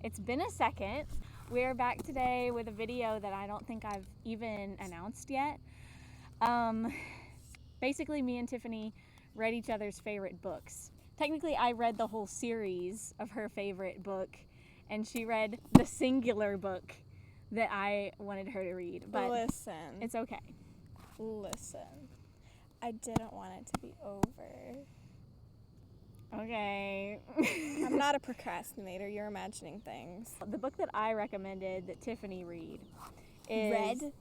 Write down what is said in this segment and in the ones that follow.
It's been a second. We're back today with a video that I don't think I've even announced yet. Basically, me and Tiffany read each other's favorite books. Technically, I read the whole series of her favorite book, and she read the singular book that I wanted her to read. But listen, it's okay. Listen, I didn't want it to be over. Okay. I'm not a procrastinator. You're imagining things. The book that I recommended that Tiffany read is... Red?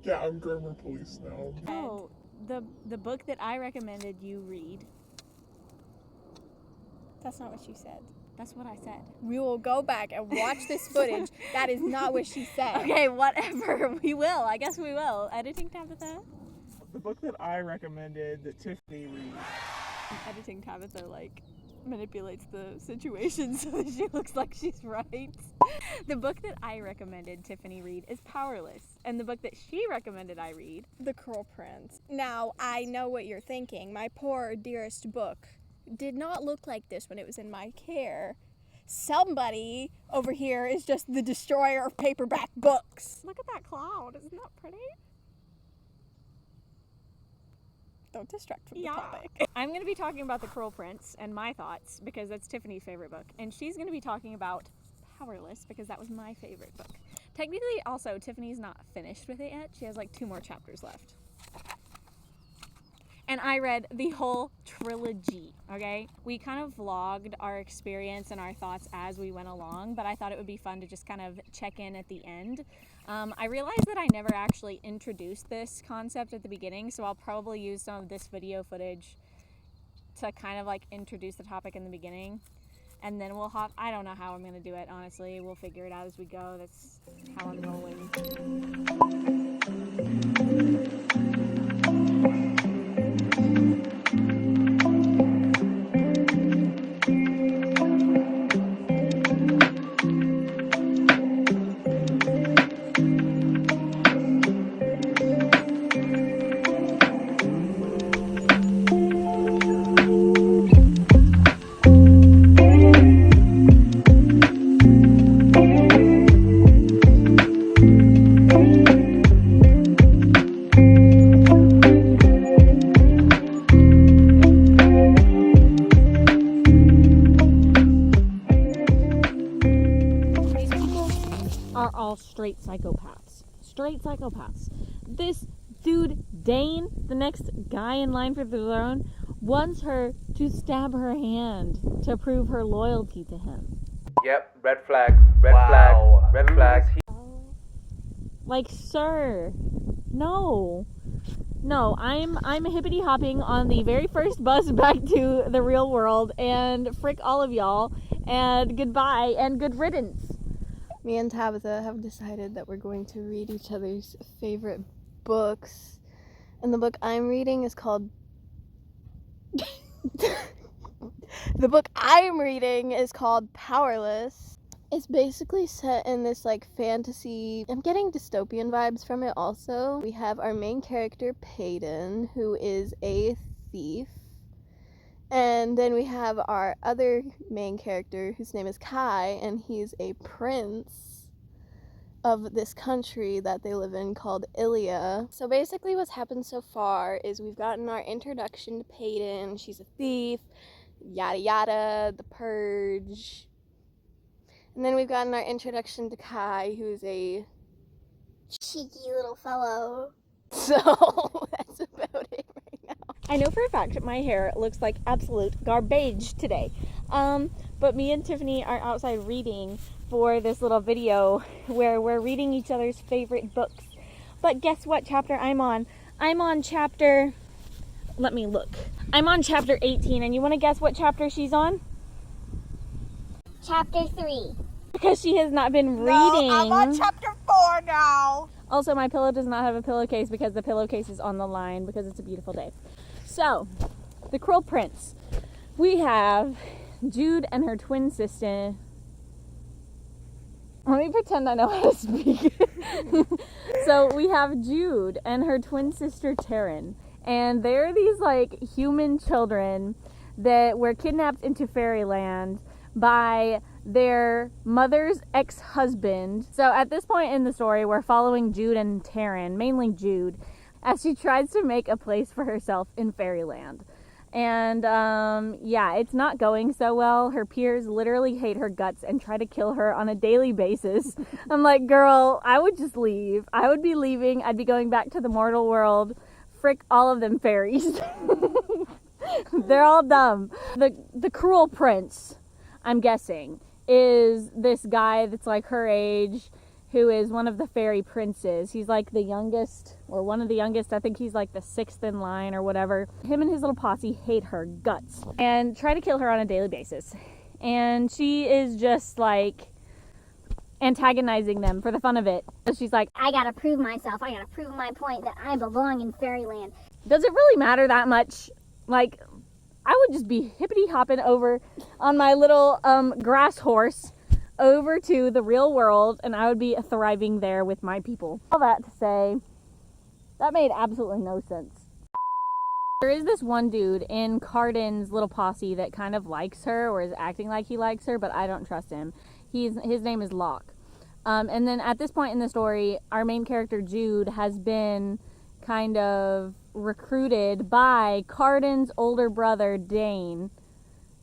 Yeah, I'm grammar police now. Oh, the book that I recommended you read. That's not what you said. That's what I said. We will go back and watch this footage. That is not what she said. Okay, whatever. We will. I guess we will. Editing Tabitha? The book that I recommended that Tiffany read. Editing Tabitha, like, manipulates the situation so that she looks like she's right. The book that I recommended Tiffany read is Powerless. And the book that she recommended I read... The Cruel Prince. Now, I know what you're thinking. My poor, dearest book did not look like this when it was in my care. Somebody over here is just the destroyer of paperback books. Look at that cloud. Isn't that pretty? Don't distract from the topic. I'm going to be talking about The Cruel Prince and my thoughts because that's Tiffany's favorite book. And she's going to be talking about Powerless because that was my favorite book. Technically, also, Tiffany's not finished with it yet. She has like 2 more chapters left. And I read the whole trilogy, okay? We kind of vlogged our experience and our thoughts as we went along, but I thought it would be fun to just kind of check in at the end. I realized that I never actually introduced this concept at the beginning, so I'll probably use some of this video footage to kind of like introduce the topic in the beginning. And then we'll hop, I don't know how I'm gonna do it, honestly. We'll figure it out as we go. That's how I'm rolling. Are all straight psychopaths. Straight psychopaths. This dude, Dane, the next guy in line for the throne, wants her to stab her hand to prove her loyalty to him. Yep, red flag, red flag. Like, sir, no. No, I'm hippity hopping on the very first bus back to the real world, and frick all of y'all, and goodbye, and good riddance. Me and Tabitha have decided that we're going to read each other's favorite books. And the book I'm reading is called... The book I'm reading is called Powerless. It's basically set in this like fantasy... I'm getting dystopian vibes from it also. We have our main character, Payton, who is a thief. And then we have our other main character, whose name is Kai, and he's a prince of this country that they live in called Ilia. So basically what's happened so far is we've gotten our introduction to Payton. She's a thief, yada yada, the purge. And then we've gotten our introduction to Kai, who's a cheeky little fellow. So that's about it. I know for a fact that my hair looks like absolute garbage today. But me and Tiffany are outside reading for this little video where we're reading each other's favorite books. But guess what chapter I'm on? I'm on chapter... Let me look. I'm on chapter 18, and you want to guess what chapter she's on? Chapter 3. Because she has not been reading. No, I'm on chapter 4 now. Also, my pillow does not have a pillowcase because the pillowcase is on the line because it's a beautiful day. So, The Cruel Prince. We have Jude and her twin sister. Let me pretend I know how to speak. So, we have Jude and her twin sister Taryn. And they're these, like, human children that were kidnapped into fairyland by their mother's ex-husband. So at this point in the story, we're following Jude and Taryn, mainly Jude, as she tries to make a place for herself in Fairyland. And yeah, it's not going so well. Her peers literally hate her guts and try to kill her on a daily basis. I'm like, girl, I would just leave. I would be leaving. I'd be going back to the mortal world. Frick all of them fairies. They're all dumb. The cruel prince, I'm guessing, is this guy that's like her age, who is one of the fairy princes. He's like the youngest, or one of the youngest. I think he's like the 6th in line or whatever. Him and his little posse hate her guts and try to kill her on a daily basis. And she is just like antagonizing them for the fun of it. So she's like, I gotta prove myself. I gotta prove my point that I belong in Fairyland. does it really matter that much? Like, I would just be hippity hopping over on my little grass horse over to the real world, and I would be thriving there with my people. All that to say, that made absolutely no sense. There is this one dude in Carden's little posse that kind of likes her, or is acting like he likes her, but I don't trust him. His name is Locke. And then at this point in the story, our main character Jude has been kind of recruited by Carden's older brother Dane,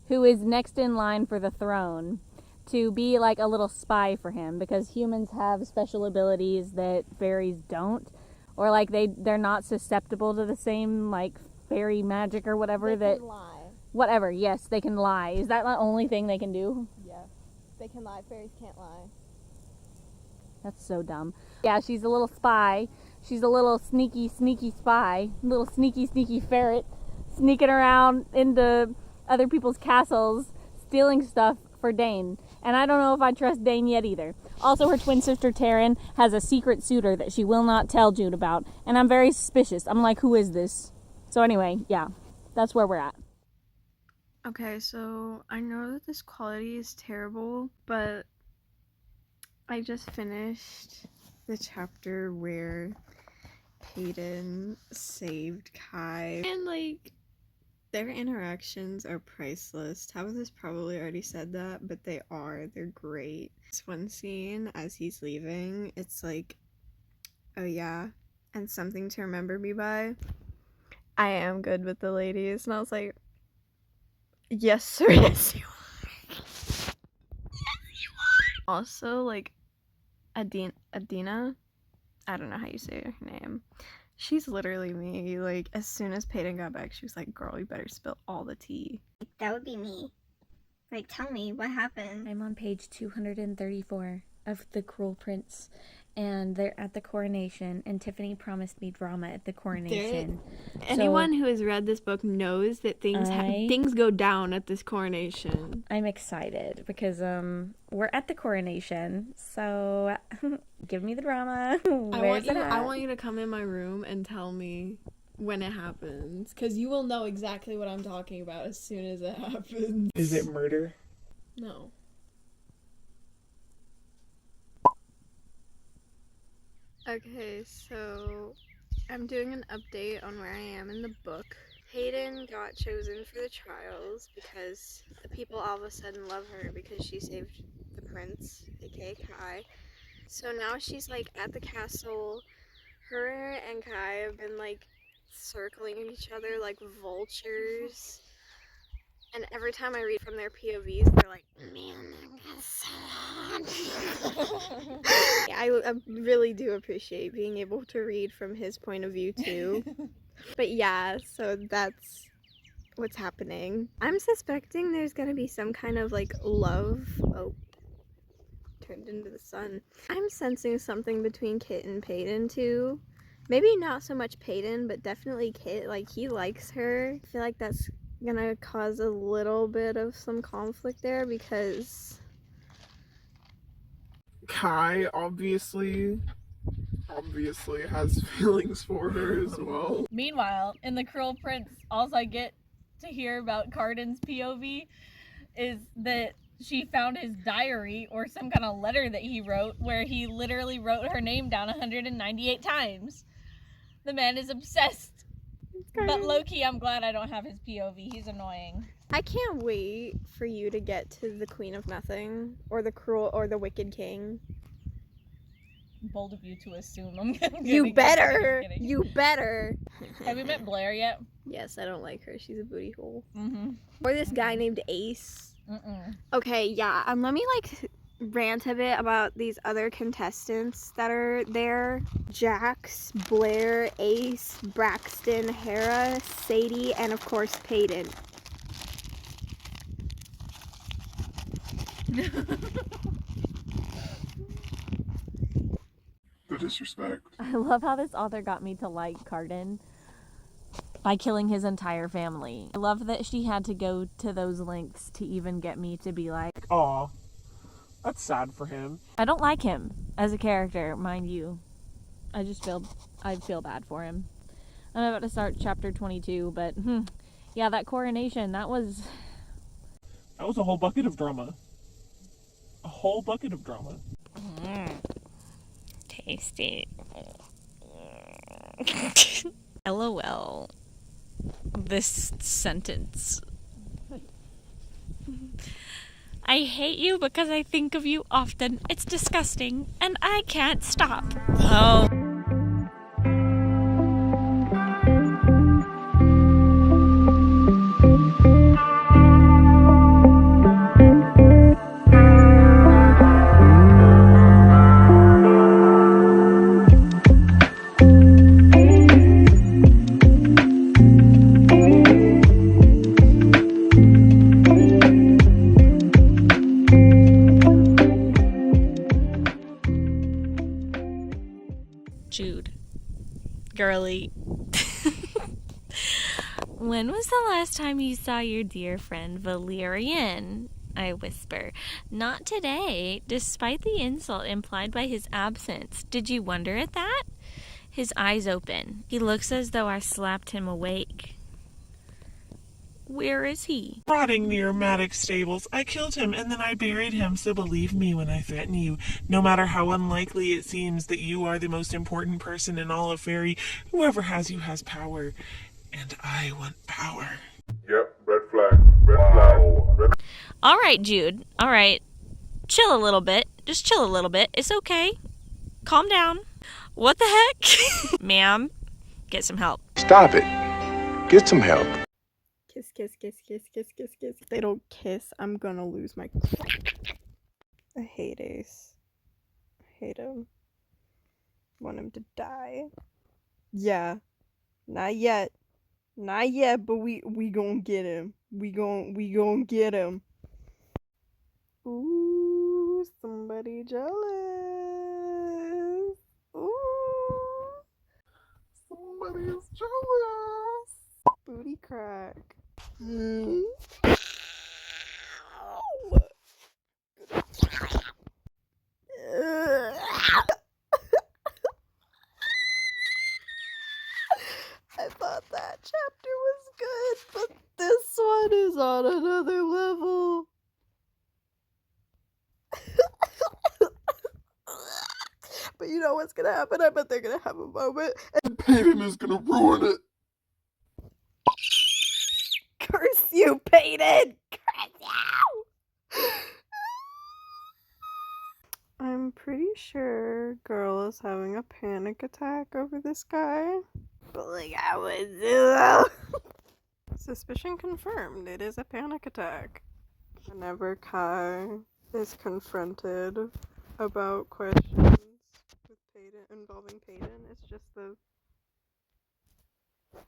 who is next in line for the throne, to be like a little spy for him, because humans have special abilities that fairies don't, or like they're not susceptible to the same like fairy magic or whatever. They can lie. Whatever, yes, they can lie. Is that the only thing they can do? Yeah. They can lie. Fairies can't lie. That's so dumb. Yeah, she's a little spy. She's a little sneaky spy. Little sneaky ferret, sneaking around into other people's castles, stealing stuff for Dane. And I don't know if I trust Dane yet either. Also, her twin sister Taryn has a secret suitor that she will not tell Jude about. And I'm very suspicious. I'm like, who is this? So anyway, yeah, that's where we're at. Okay, so I know that this quality is terrible, but I just finished the chapter where Peyton saved Kai, and like their interactions are priceless. Tabitha's probably already said that, but they are. They're great. This one scene as he's leaving, it's like, oh yeah, and something to remember me by. I am good with the ladies, and I was like, yes sir, yes you are. Yes you are. Also, like, Adina, I don't know how you say her name. She's literally me. Like, as soon as Peyton got back, she was like, girl, you better spill all the tea. That would be me. Like, tell me, what happened? I'm on page 234 of The Cruel Prince, and they're at the coronation, and Tiffany promised me drama at the coronation. Anyone who has read this book knows that things go down at this coronation. I'm excited because we're at the coronation, so give me the drama. I want you to come in my room and tell me when it happens, because you will know exactly what I'm talking about as soon as it happens. Is it murder? No. Okay, so I'm doing an update on where I am in the book. Hayden got chosen for the trials because the people all of a sudden love her because she saved the prince, aka Kai. So now she's like at the castle. Her and Kai have been like circling each other like vultures. And every time I read from their POVs, they're like, man, I really do appreciate being able to read from his point of view too. But yeah, so that's what's happening. I'm suspecting there's gonna be some kind of like love. Oh, turned into the sun. I'm sensing something between Kit and Peyton too. Maybe not so much Peyton, but definitely Kit. Like, he likes her. I feel like that's gonna cause a little bit of some conflict there because Kai obviously has feelings for her as well. Meanwhile, in The Cruel Prince, all I get to hear about Carden's POV is that she found his diary or some kind of letter that he wrote where he literally wrote her name down 198 times. The man is obsessed But low-key, I'm glad I don't have his POV. He's annoying. I can't wait for you to get to the Queen of Nothing, or the Cruel, or the Wicked King. Bold of you to assume. I'm kidding. You better! I'm kidding. You better! Have we met Blair yet? Yes, I don't like her. She's a booty hole. Mm-hmm. Or this guy named Ace. Okay, yeah. Let me like rant a bit about these other contestants that are there. Jax, Blair, Ace, Braxton, Hera, Sadie, and of course Peyton. The disrespect. I love how this author got me to like Cardin by killing his entire family. I love that she had to go to those lengths to even get me to be like, Aw, that's sad for him. I don't like him as a character, mind you. I feel bad for him. I'm about to start chapter 22, but yeah, that coronation, that was That was a whole bucket of drama. A whole bucket of drama. tasty. LOL. This sentence. I hate you because I think of you often. It's disgusting, and I can't stop. Oh. Jude. Girly. When was the last time you saw your dear friend Valerian? I whisper. Not today, despite the insult implied by his absence. Did you wonder at that? His eyes open. He looks as though I slapped him awake. Where is he? Rotting near Maddox stables. I killed him and then I buried him, so believe me when I threaten you. No matter how unlikely it seems that you are the most important person in all of Fairy, whoever has you has power. And I want power. Yep, red flag. Red flag. All right, Jude. All right. Chill a little bit. Just chill a little bit. It's okay. Calm down. What the heck? Ma'am, get some help. Stop it. Get some help. Kiss, kiss, kiss, kiss, kiss, kiss, kiss. If they don't kiss, I'm gonna lose my... I hate Ace. I hate him. Want him to die. Yeah. Not yet. Not yet, but we gon' get him. We gon' get him. Ooh, somebody jealous. Ooh. Somebody is jealous. Booty crack. I thought that chapter was good, but this one is on another level. But you know what's gonna happen? I bet they're gonna have a moment. And Peyton is gonna ruin it. Curse you, Peyton! Curse you! I'm pretty sure girl is having a panic attack over this guy. But like I would do though. Suspicion confirmed. It is a panic attack. Whenever Kai is confronted about questions with Peyton involving Peyton, it's just the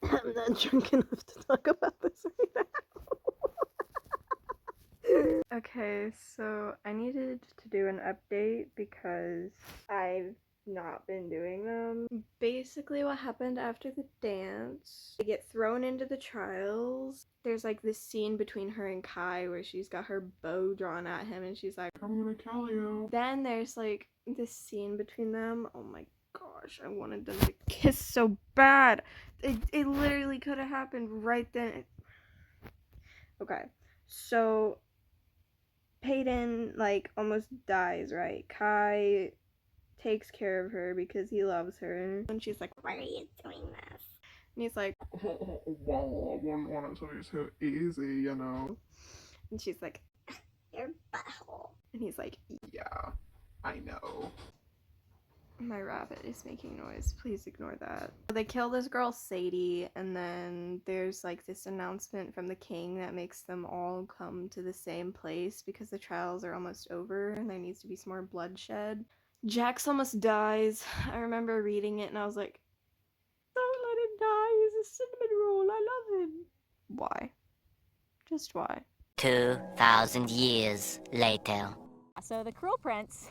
I'm not drunk enough to talk about this right now. Okay, so I needed to do an update because I've not been doing them. Basically what happened after the dance, they get thrown into the trials. There's like this scene between her and Kai where she's got her bow drawn at him and she's like, I'm gonna kill you. then there's like this scene between them. Oh my gosh, I wanted them to kiss so bad. It literally could have happened right then. Okay, so Peyton like almost dies, right? Kai takes care of her because he loves her, and she's like, why are you doing this? And he's like, Well, I wouldn't want it to be too easy, you know. and she's like, Your butthole. and he's like, Yeah, I know. my rabbit is making noise. Please ignore that. They kill this girl, Sadie, and then there's like this announcement from the king that makes them all come to the same place because the trials are almost over and there needs to be some more bloodshed. Jax almost dies. I remember reading it and I was like, don't let him die. He's a cinnamon roll. I love him. Why? Just why? 2,000 years later. So the Cruel Prince.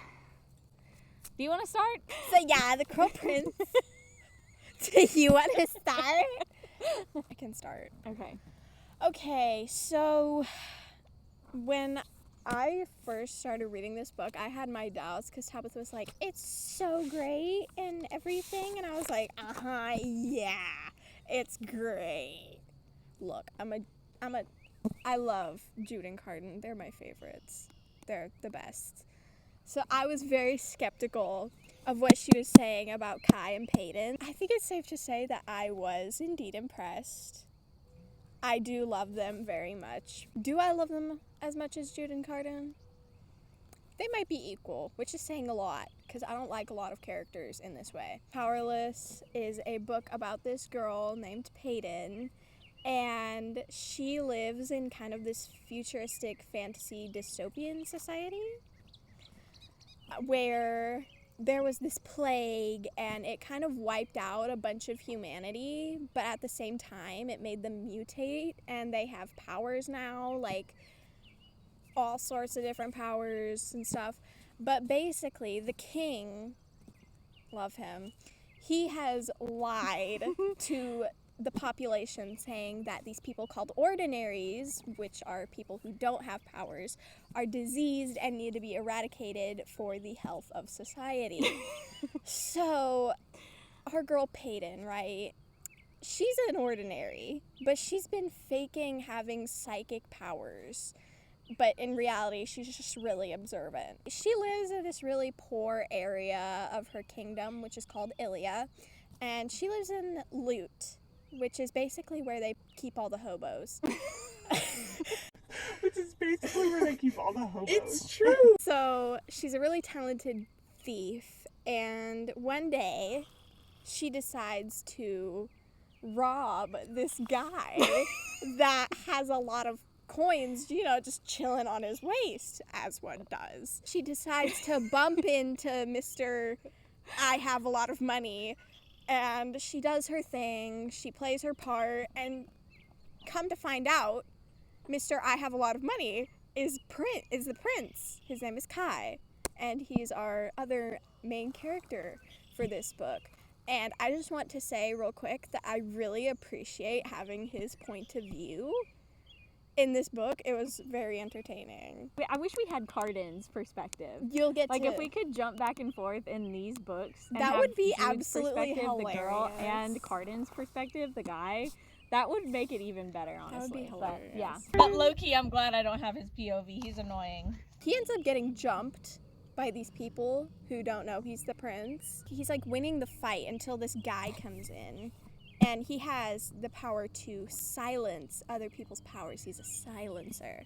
Do you want to start? So yeah, the Cruel Prince. Do you want to start? I can start. Okay. Okay, so when I first started reading this book, I had my doubts because Tabitha was like, it's so great and everything. And I was like, yeah, it's great. Look, I love Jude and Carden. They're my favorites. They're the best. So I was very skeptical of what she was saying about Kai and Peyton. I think it's safe to say that I was indeed impressed. I do love them very much. Do I love them as much as Jude and Carden? They might be equal, which is saying a lot, because I don't like a lot of characters in this way. Powerless is a book about this girl named Peyton, and she lives in kind of this futuristic fantasy dystopian society where there was this plague and it kind of wiped out a bunch of humanity, but at the same time it made them mutate and they have powers now, like all sorts of different powers and stuff. But basically the king, love him, he has lied to the population, saying that these people called ordinaries, which are people who don't have powers, are diseased and need to be eradicated for the health of society. So our girl Peyton, right? She's an ordinary, but she's been faking having psychic powers. But in reality, she's just really observant. She lives in this really poor area of her kingdom, which is called Ilia, and she lives in Loot, which is basically where they keep all the hobos. Which is basically where they keep all the hobos. It's true! So she's a really talented thief, and one day she decides to rob this guy that has a lot of coins, you know, just chilling on his waist, as one does. She decides to bump into Mr. I have a lot of money, and she does her thing, she plays her part, and come to find out, Mr. I have a lot of money is the prince. His name is Kai, and he's our other main character for this book. And I just want to say real quick that I really appreciate having his point of view in this book. It was very entertaining. I wish we had Carden's perspective. You'll get Like to if we could jump back and forth in these books, and That have would be Jude's absolutely perspective, the girl, hilarious. and Carden's perspective, the guy. That would make it even better, honestly. That would be But, hilarious. yeah. But low-key, I'm glad I don't have his POV. He's annoying. He ends up getting jumped by these people who don't know he's the prince. He's like winning the fight until this guy comes in, and he has the power to silence other people's powers. He's a silencer.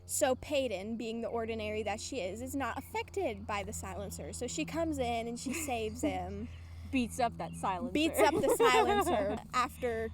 So Peyton, being the ordinary that she is not affected by the silencer. So she comes in and she saves him. Beats up that silencer. Beats up the silencer after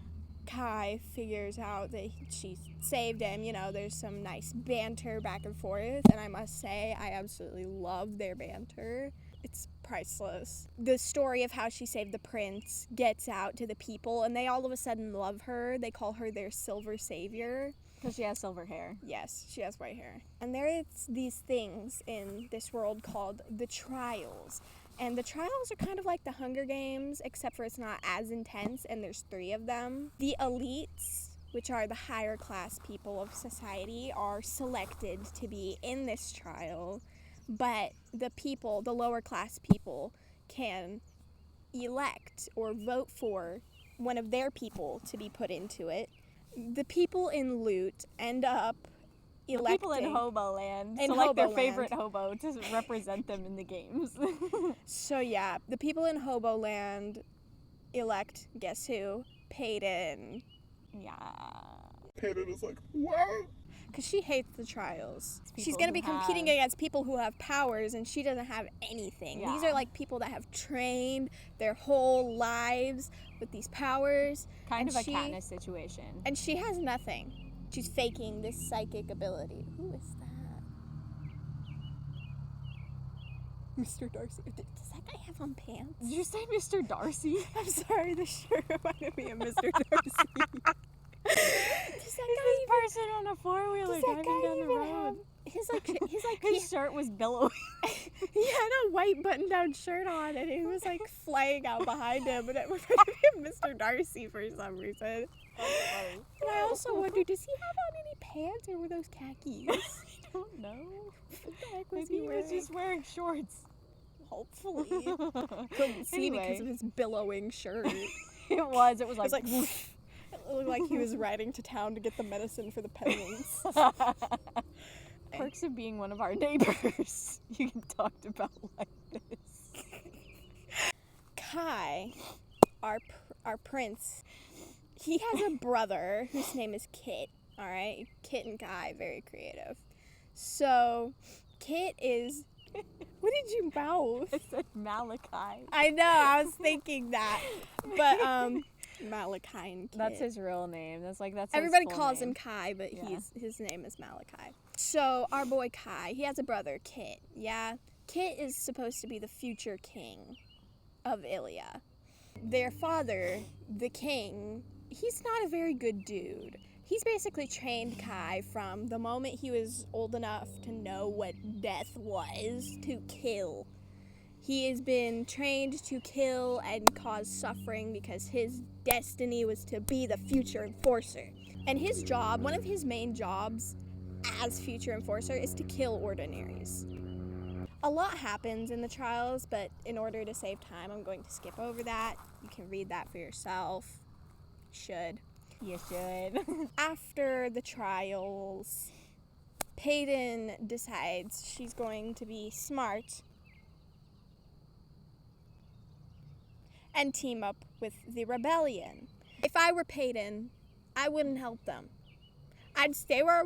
Kai figures out that she saved him. You know, there's some nice banter back and forth, and I must say I absolutely love their banter. It's priceless. The story of how she saved the prince gets out to the people, and they all of a sudden love her. They call her their silver savior. Because she has silver hair. Yes, she has white hair. And there is these things in this world called the trials. And the trials are kind of like the Hunger Games, except for it's not as intense, and there's 3 of them. The elites, which are the higher class people of society, are selected to be in this trial, but the people, the lower class people, can elect or vote for one of their people to be put into it. The people in Loot end up electing... People in Hoboland In select their Hoboland. favorite hobo to represent them in the games. So yeah, the people in Hoboland elect, guess who? Peyton. Yeah. Peyton is like, what? Because she hates the trials. She's people going to be who have- competing against people who have powers, and she doesn't have anything. These Yeah. are like people that have trained their whole lives with these powers. Kind and of a she- Katniss situation. And she has nothing. She's faking this psychic ability. Who is that? Mr. Darcy. Does that guy have on pants? Did you say Mr. Darcy? I'm sorry, the shirt reminded me of Mr. Darcy. Does that guy Person on a four-wheeler Does that driving guy down the even road. have his His shirt was billowing. he had a white button-down shirt on, and it was like flying out behind him, and it reminded me of Mr. Darcy for some reason. And I also wondered, does he have on any pants, or were those khakis? I don't know. What the heck was Maybe he he wearing? was just wearing shorts. Hopefully. Couldn't see because of his billowing shirt. It was It was like, like, it looked like he was riding to town to get the medicine for the penguins. perks of being one of our neighbors. You can talk about like this. Kai, our prince, he has a brother whose name is Kit. All right, Kit and Kai, very creative. So, Kit is. What did you mouth? I said Malachi. I know, I was thinking that, but Malachi and Kit. That's his real name. That's his Everybody full calls name. him Kai, but Yeah. his name is Malachi. So our boy Kai, he has a brother, Kit. Yeah, Kit is supposed to be the future king of Ilia. Their father, the king, he's not a very good dude. He's basically trained Kai from the moment he was old enough to know what death was to kill. He has been trained to kill and cause suffering because his destiny was to be the future enforcer. And his job, one of his main jobs as future enforcer, is to kill ordinaries. A lot happens in the trials, but in order to save time, I'm going to skip over that. You can read that for yourself. You should. You should. After the trials, Peyton decides she's going to be smart and team up with the rebellion. If I were Peyton, I wouldn't help them. I'd stay where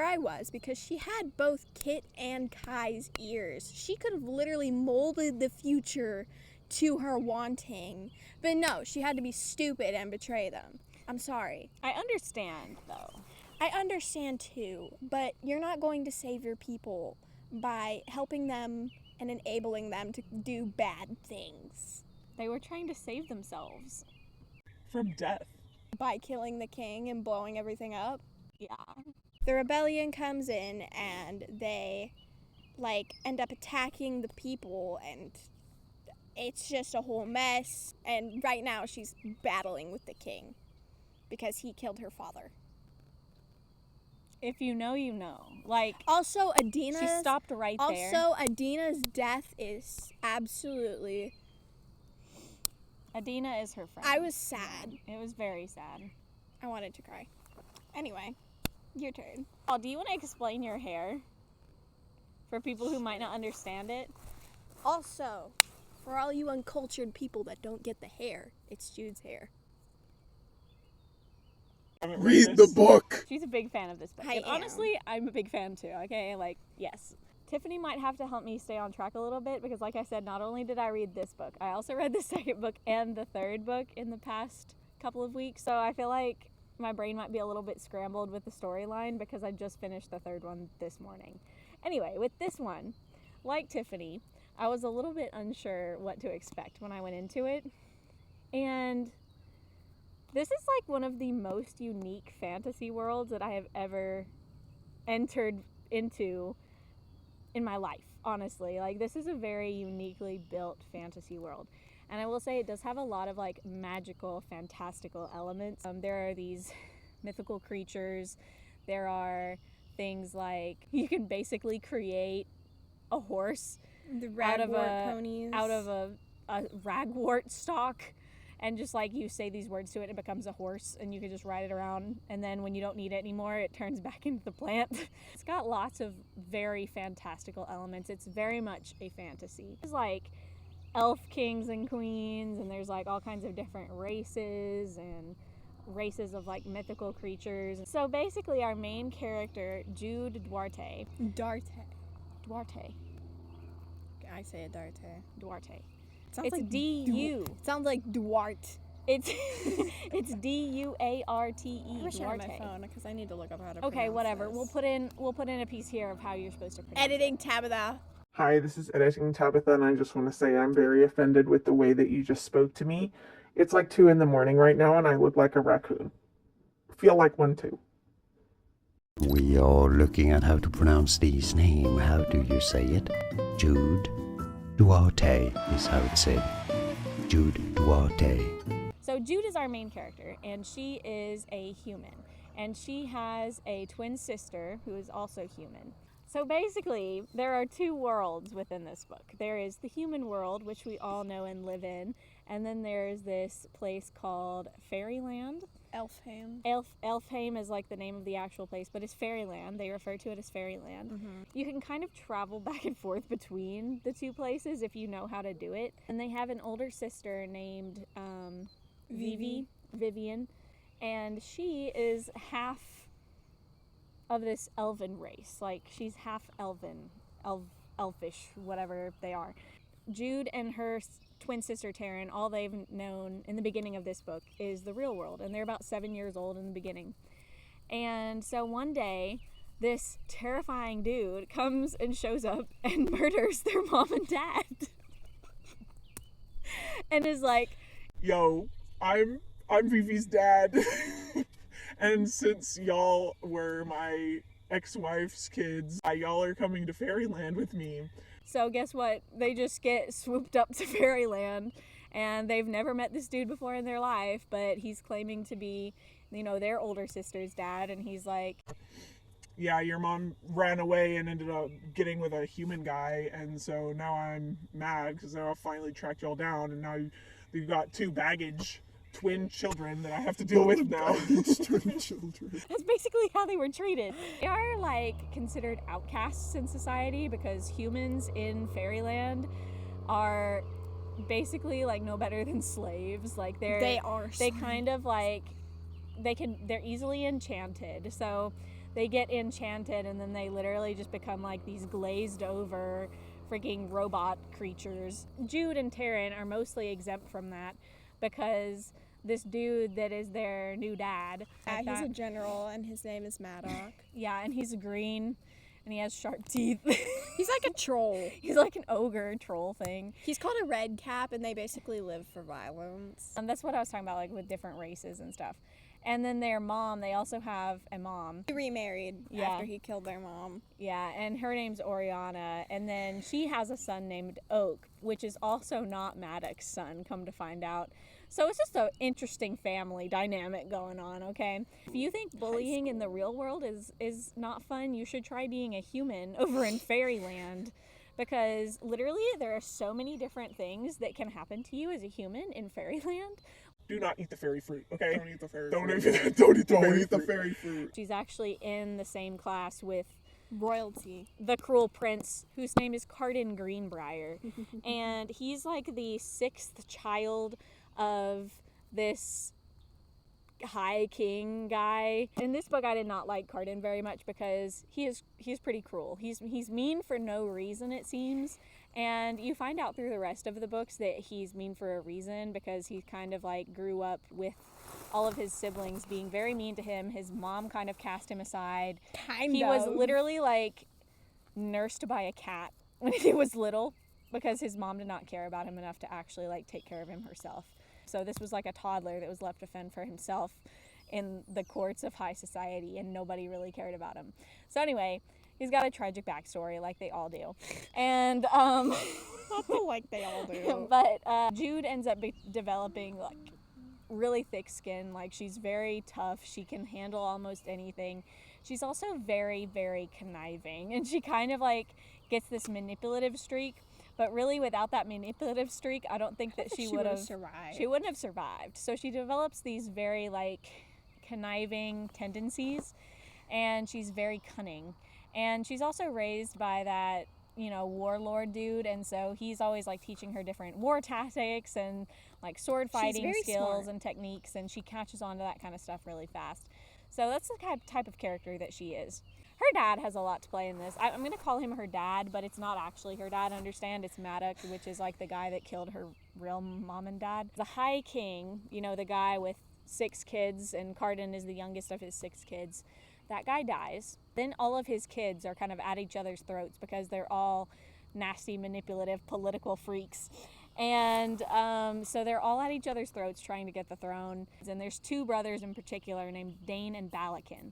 I was because she had both Kit and Kai's ears. She could have literally molded the future to her wanting. But no, she had to be stupid and betray them. I'm sorry. I understand though. I understand too, but you're not going to save your people by helping them and enabling them to do bad things. They were trying to save themselves. From death. By killing the king and blowing everything up. Yeah. The rebellion comes in and they end up attacking the people, and it's just a whole mess. And right now she's battling with the king because he killed her father. If you know, you know. Also, Adina. She stopped right there. Also, Adina's death is absolutely. Adina is her friend. I was sad. It was very sad. I wanted to cry. Anyway, your turn. Oh, do you want to explain your hair? For people who might not understand it? Also, for all you uncultured people that don't get the hair, it's Jude's hair. Read the book. She's a big fan of this book. I And am. honestly, I'm a big fan too, okay? Yes. Tiffany might have to help me stay on track a little bit because, like I said, not only did I read this book, I also read the second book and the third book in the past couple of weeks. So I feel like my brain might be a little bit scrambled with the storyline because I just finished the third one this morning. Anyway, with this one, like Tiffany, I was a little bit unsure what to expect when I went into it. And this is one of the most unique fantasy worlds that I have ever entered into in my life, honestly. This is a very uniquely built fantasy world. And I will say it does have a lot of magical, fantastical elements. There are these mythical creatures. There are things you can basically create a horse The out of ragwort ponies. a ragwort stalk, and just you say these words to it, it becomes a horse, and you can just ride it around, and then when you don't need it anymore, it turns back into the plant. It's got lots of very fantastical elements. It's very much a fantasy. It's elf kings and queens, and there's all kinds of different races, and races of like mythical creatures. So basically our main character, Jude Duarte. Duarte. I say it Duarte. It's like D-U. It sounds like Duarte. It's it's D-U-A-R-T-E. I wish I had my Duarte. phone because I need to look up how to Okay, pronounce whatever. this. We'll put in a piece here of how you're supposed to pronounce Editing Tabitha. Hi, this is Editing Tabitha, and I just want to say I'm very offended with the way that you just spoke to me. It's like 2 in the morning right now, and I look like a raccoon. Feel like one too. We are looking at how to pronounce this name. How do you say it? Jude Duarte is how it's said. Jude Duarte. So Jude is our main character, and she is a human. And she has a twin sister who is also human. So basically, there are 2 worlds within this book. There is the human world, which we all know and live in, and then there's this place called Fairyland. Elfhame. Elfhame is like the name of the actual place, but it's Fairyland. They refer to it as Fairyland. Mm-hmm. You can kind of travel back and forth between the 2 places if you know how to do it. And they have an older sister named Vivian, and she is half of this elven race. Like, she's half elven, elfish, whatever they are. Jude and her twin sister Taryn, all they've known in the beginning of this book is the real world, and they're about 7 years old in the beginning. And so one day, this terrifying dude comes and shows up and murders their mom and dad. And is like, Yo, I'm Vivi's dad. And since y'all were my ex-wife's kids, y'all are coming to Fairyland with me. so guess what? They just get swooped up to Fairyland, and they've never met this dude before in their life, but he's claiming to be, their older sister's dad, and he's like, Yeah, your mom ran away and ended up getting with a human guy, and so now I'm mad because I'll finally track y'all down, and now you've got 2 twin children that I have to deal with now. Twin children. that's basically how they were treated. They are like considered outcasts in society because humans in Fairyland are basically like no better than slaves. Like they kind of like they're easily enchanted. So they get enchanted and then they literally just become like these glazed over freaking robot creatures. Jude and Taryn are mostly exempt from that because this dude that is their new dad. He's a general, and his name is Maddox. Yeah, and he's green, and he has sharp teeth. He's like a troll. He's like an ogre troll thing. He's called a red cap, and they basically live for violence. And that's what I was talking about, like with different races and stuff. And then their mom, they also have a mom. He remarried after he killed their mom. Yeah, and her name's Oriana. And then she has a son named Oak, which is also not Maddox's son, come to find out. So it's just an interesting family dynamic going on, okay? If you think bullying in the real world is not fun, you should try being a human over in Fairyland. Because literally there are so many different things that can happen to you as a human in Fairyland. Do not eat the fairy fruit, okay? Don't eat the fairy Don't fruit. eat the fairy fruit. fruit. She's actually in the same class with Royalty. the cruel prince, whose name is Cardin Greenbrier. And he's like the 6th child of this high king guy. In this book, I did not like Cardin very much because he's pretty cruel. He's mean for no reason, it seems. And you find out through the rest of the books that he's mean for a reason because he kind of like grew up with all of his siblings being very mean to him. His mom kind of cast him aside. He was literally like nursed by a cat when he was little because his mom did not care about him enough to actually like take care of him herself. So this was like a toddler that was left to fend for himself in the courts of high society, and nobody really cared about him. So anyway, he's got a tragic backstory like they all do. And Not like they all do. but Jude ends up developing like really thick skin. Like she's very tough. She can handle almost anything. She's also very, very conniving, and she kind of like gets this manipulative streak. But really, without that manipulative streak, I don't think that she would have survived. She wouldn't have survived. So she develops these very like conniving tendencies, and she's very cunning. And she's also raised by that warlord dude, and so he's always like teaching her different war tactics and like sword fighting very skills smart. and techniques, and she catches on to that kind of stuff really fast. So that's the type of character that she is. Her dad has a lot to play in this. I'm going to call him her dad, but it's not actually her dad. Understand, it's Maddox, which is like the guy that killed her real mom and dad. The High King, the guy with 6 kids, and Cardan is the youngest of his 6 kids. That guy dies. Then all of his kids are kind of at each other's throats because they're all nasty, manipulative, political freaks. And so they're all at each other's throats trying to get the throne. And there's 2 brothers in particular named Dane and Balakin.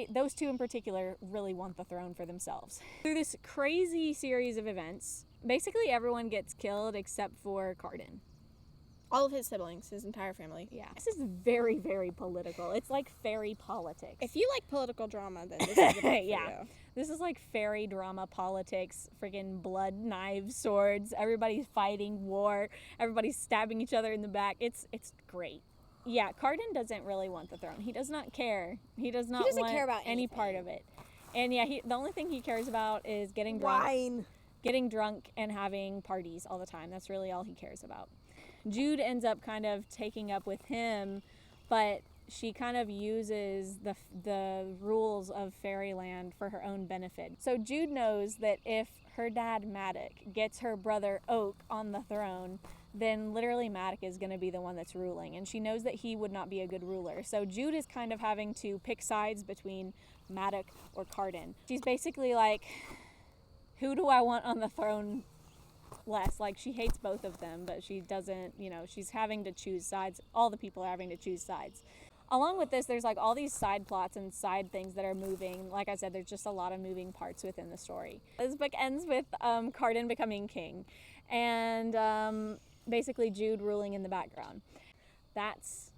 Those 2 in particular really want the throne for themselves. Through this crazy series of events, basically everyone gets killed except for Cardan. All of his siblings, his entire family. Yeah. This is very, very political. It's like fairy politics. If you like political drama, then this is the book for yeah. you. This is like fairy drama, politics, friggin' blood, knives, swords, everybody's fighting, war, everybody's stabbing each other in the back. It's great. Yeah, Cardan doesn't really want the throne. He does not care. He doesn't care about any part of it. And yeah, the only thing he cares about is getting drunk. Getting drunk and having parties all the time. That's really all he cares about. Jude ends up kind of taking up with him, but she kind of uses the rules of fairyland for her own benefit. So Jude knows that if her dad Maddox gets her brother Oak on the throne, then literally Maddox is going to be the one that's ruling, and she knows that he would not be a good ruler. So Jude is kind of having to pick sides between Maddox or Cardan. She's basically like, who do I want on the throne less? Like, she hates both of them, but she doesn't, she's having to choose sides. All the people are having to choose sides. Along with this, there's like all these side plots and side things that are moving. Like I said, there's just a lot of moving parts within the story. This book ends with Cardan becoming king, and basically Jude ruling in the background. That's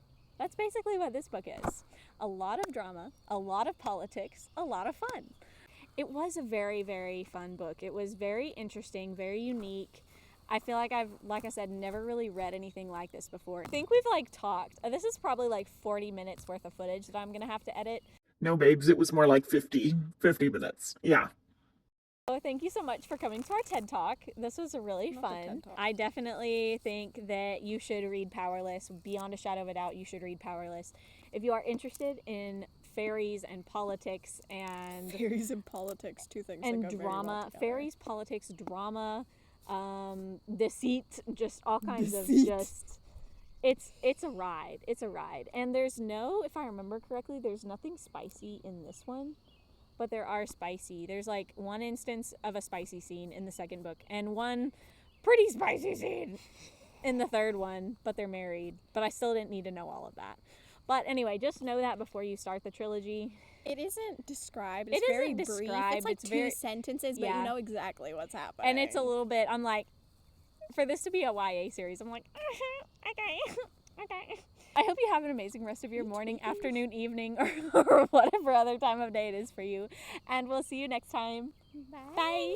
basically what this book is. A lot of drama, a lot of politics, a lot of fun. It was a very, very fun book. It was very interesting, very unique. I feel like I've, like I said, never really read anything like this before. I think we've talked. This is probably 40 minutes worth of footage that I'm going to have to edit. No, babes, it was more like 50 minutes. Yeah. So thank you so much for coming to our TED Talk. This was really fun. I definitely think that you should read Powerless. Beyond a shadow of a doubt, you should read Powerless. If you are interested in fairies and politics and... Fairies and politics, 2 things and that go drama. Very well together. Fairies, politics, drama, deceit, just all kinds of just... It's a ride. It's a ride. And there's no, if I remember correctly, there's nothing spicy in this one. But there are spicy. There's one instance of a spicy scene in the second book and one pretty spicy scene in the third one, but they're married. But I still didn't need to know all of that. But anyway, just know that before you start the trilogy. It isn't described. It's very brief. It's like 2 sentences, but you know exactly what's happening. And it's a little bit, I'm like, for this to be a YA series, I'm like, okay. I hope you have an amazing rest of your morning, afternoon, evening, or whatever other time of day it is for you. And we'll see you next time. Bye.